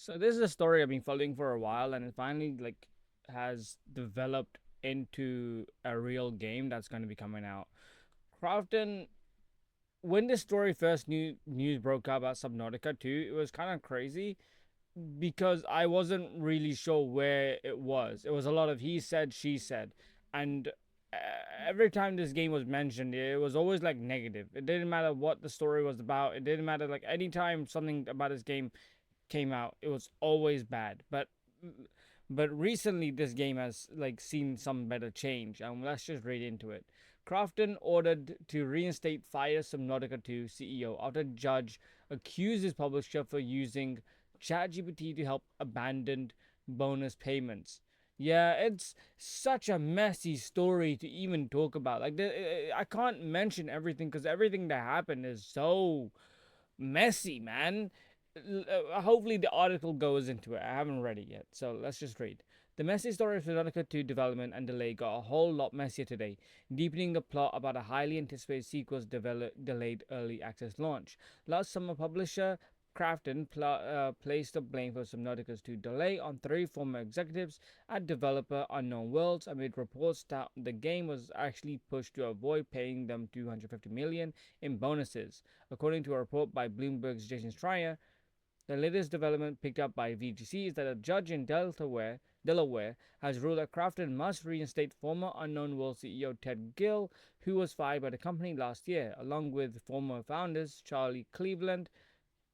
So this is a story I've been following for a while, and it finally has developed into a real game that's going to be coming out. Krafton, when this story first news broke up about Subnautica 2, it was kind of crazy because I wasn't really sure where it was. It was a lot of he said, she said, and uh, every time this game was mentioned, it was always like negative. It didn't matter what the story was about. It didn't matter like anytime something about this game came out, it was always bad. But recently this game has seen some better change, and let's just read into it. Krafton ordered to reinstate fire Subnautica 2 CEO after judge accused his publisher for using ChatGPT to help abandon bonus payments. Yeah, it's such a messy story to even talk about. I can't mention everything because everything that happened is so messy, man. Hopefully, the article goes into it. I haven't read it yet, so let's just read. The messy story of Subnautica 2 development and delay got a whole lot messier today, deepening the plot about a highly anticipated sequel's delayed early access launch. Last summer, publisher Krafton placed the blame for Subnautica's 2 delay on three former executives at developer Unknown Worlds amid reports that the game was actually pushed to avoid paying them 250 million in bonuses. According to a report by Bloomberg's Jason Schreier, the latest development picked up by VGC is that a judge in Delaware has ruled that Krafton must reinstate former Unknown World CEO Ted Gill, who was fired by the company last year, along with former founders Charlie Cleveland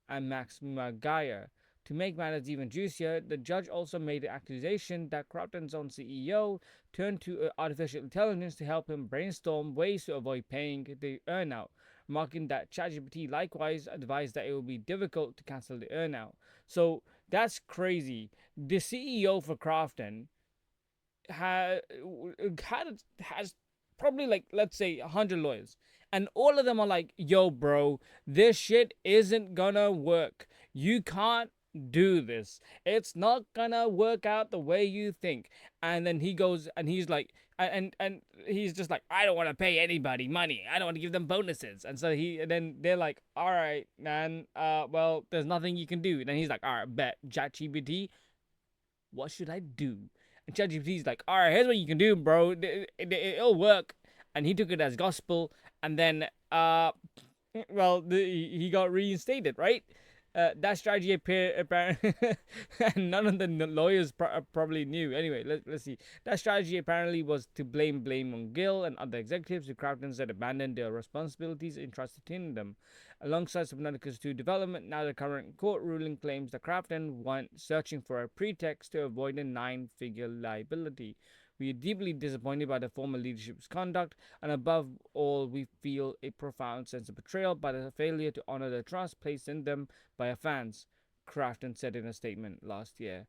and Max Maguire. To make matters even juicier, the judge also made the accusation that Krafton's own CEO turned to artificial intelligence to help him brainstorm ways to avoid paying the earnout, remarking that ChatGPT likewise advised that it would be difficult to cancel the earnout. So that's crazy. The CEO for Krafton had, has probably like, let's say, 100 lawyers, and all of them are like, yo bro, this shit isn't gonna work. You can't do this. It's not gonna work out the way you think. And then he goes and he's like, and he's just like, I don't want to pay anybody money. I don't want to give them bonuses. And so and then they're like, all right man, well, there's nothing you can do. And then he's like, all right, bet ChatGPT, what should I do? And ChatGPT's like, all right, here's what you can do, bro. It'll work. And he took it as gospel. And then, he got reinstated, right? That strategy apparently, and none of the lawyers probably knew. Anyway, let's see. That strategy apparently was to blame on Gill and other executives who Krafton said abandoned their responsibilities entrusted in them. Alongside Subnautica's 2 development, now the current court ruling claims that Krafton went searching for a pretext to avoid a nine-figure liability. We are deeply disappointed by the former leadership's conduct, and above all, we feel a profound sense of betrayal by the failure to honor the trust placed in them by our fans, Krafton said in a statement last year.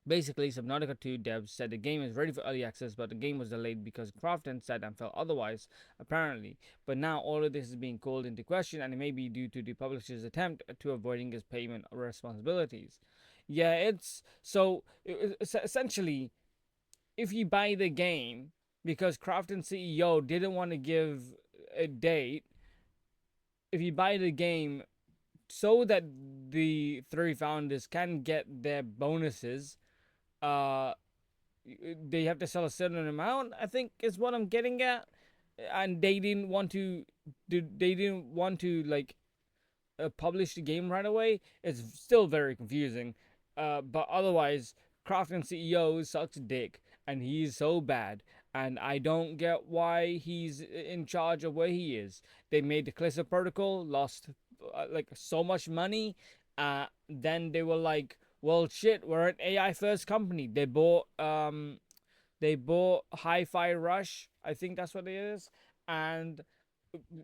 Basically, Subnautica 2 devs said the game is ready for early access, but the game was delayed because Krafton said and felt otherwise, apparently. But now all of this is being called into question, and it may be due to the publisher's attempt to avoiding his payment responsibilities. Yeah, it's so essentially, if you buy the game because Krafton CEO didn't want to give a date, if you buy the game so that the three founders can get their bonuses, uh, they have to sell a certain amount, I think is what I'm getting at. And they didn't want to, publish the game right away. It's still very confusing. But otherwise, Krafton CEO sucks dick, and he's so bad. And I don't get why he's in charge of where he is. They made the Callisto Protocol, lost so much money. Then they were like, "Well, shit, we're an AI first company." They bought Hi-Fi Rush. I think that's what it is, and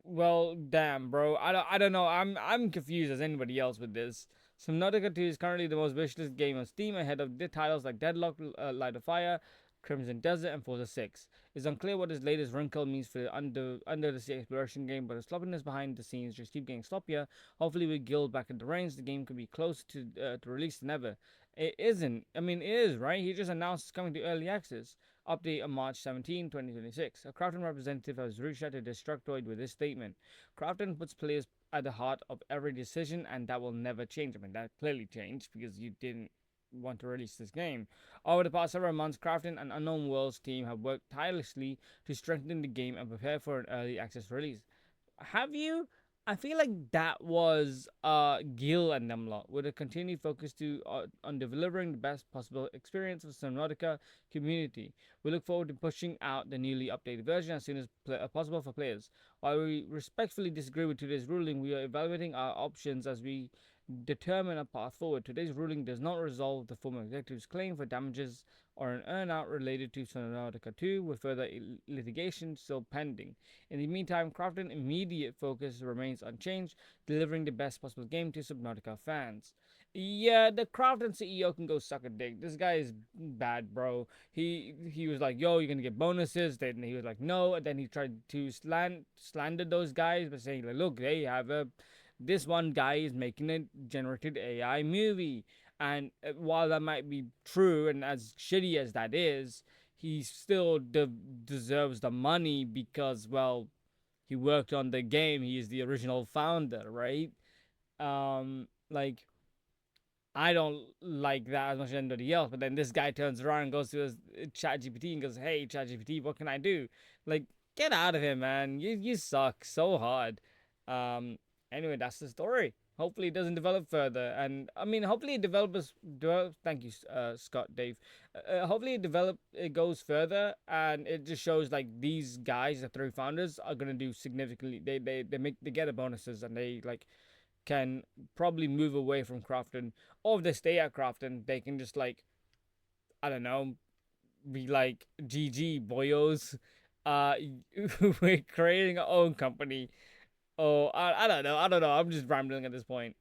well, damn, bro. I don't know. I'm confused as anybody else with this. Subnautica 2 is currently the most wishlist game on Steam, ahead of titles like Deadlock, Light of Fire, Crimson Desert, and Forza 6. It's unclear what this latest wrinkle means for the under the sea exploration game, but the sloppiness behind the scenes just keep getting sloppier. Hopefully, with Guild back in the reins, the game could be closer to release than ever. It isn't. I mean, it is, right? He just announced it's coming to early access. Update on March 17, 2026. A Krafton representative has reached out to Destructoid with this statement. Krafton puts players at the heart of every decision, and that will never change. I mean, that clearly changed because you didn't want to release this game. Over the past several months, Krafton and Unknown Worlds team have worked tirelessly to strengthen the game and prepare for an early access release. Have you? I feel like that was Gil and them lot with a continued focus to on delivering the best possible experience for Subnautica community. We look forward to pushing out the newly updated version as soon as possible for players. While we respectfully disagree with today's ruling, we are evaluating our options as we determine a path forward. Today's ruling does not resolve the former executive's claim for damages or an earnout related to Subnautica 2, with further litigation still pending. In the meantime, Krafton's immediate focus remains unchanged, delivering the best possible game to Subnautica fans. Yeah, the Krafton CEO can go suck a dick. This guy is bad, bro. He was like, "Yo, you're gonna get bonuses." Then he was like, "No." And then he tried to slander those guys by saying, like, "Look, they have a this one guy is making a generated AI movie." And while that might be true, and as shitty as that is, he still deserves the money because, well, he worked on the game. He is the original founder, right? Like, I don't like that as much as anybody else. But then this guy turns around and goes to his ChatGPT and goes, "Hey, ChatGPT, what can I do?" Like, get out of here, man. You suck so hard. Um. Anyway, that's the story. Hopefully, it doesn't develop further, and I mean, hopefully, it develops. Thank you, Scott, Dave. Hopefully, it goes further, and it just shows like these guys, the three founders, are gonna do significantly. They get the bonuses, and they like can probably move away from Krafton. Or if they stay at Krafton, they can just like, I don't know, be like, GG boyos. Uh we're creating our own company. Oh, I don't know. I'm just rambling at this point.